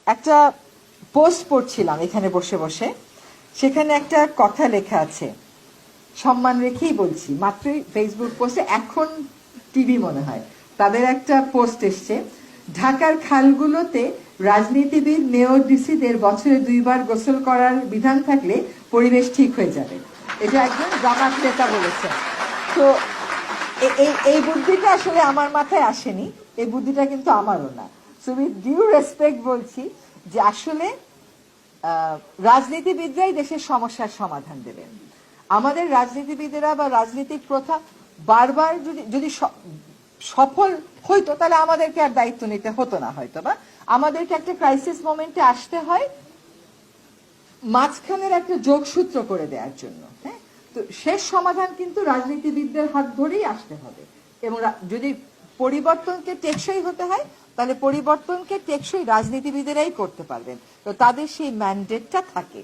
একটা পোস্ট পড়ছিলাম এখানে বসে বসে, সেখানে একটা কথা লেখা আছে, সম্মান রেখেই বলছি, মাত্রই ফেসবুক পোস্টে, এখন টিভি মনে হয়, তাদের একটা পোস্ট এসছে, ঢাকার খালগুলোতে রাজনীতিবিদ মেয়র ডিসিদের বছরে 2বার গোসল করার বিধান থাকলে পরিবেশ ঠিক হয়ে যাবে। এটা একজন জামাত নেতা বলেছে। তো এই বুদ্ধিটা আসলে আমার মাথায় আসেনি, এই বুদ্ধিটা কিন্তু আমারও না। সো উইথ ডিউ রেসপেক্ট বলছি যে আসলে রাজনীতিবিদরাই দেশের সমস্যার সমাধান দেবেন। আমাদের রাজনীতিবিদেরা বা রাজনৈতিক প্রথা বারবার যদি সফল হইতো, তাহলে আমাদেরকে আর দায়িত্ব নিতে হতো না হয়তো, বা আমাদেরকে একটা ক্রাইসিস মোমেন্টে আসতে হয় মাঝখানের একটা যোগসূত্র করে দেওয়ার জন্য। হ্যাঁ, তো শেষ সমাধান কিন্তু রাজনীতিবিদদের হাত ধরেই আসতে হবে, এবং যদি পরিবর্তনকে টেকসই হতে হয় তাহলে পরিবর্তনকে টেকসই রাজনীতিবিদেরাই করতে পারবেন, তো তাদের সেই ম্যান্ডেটটা থাকে।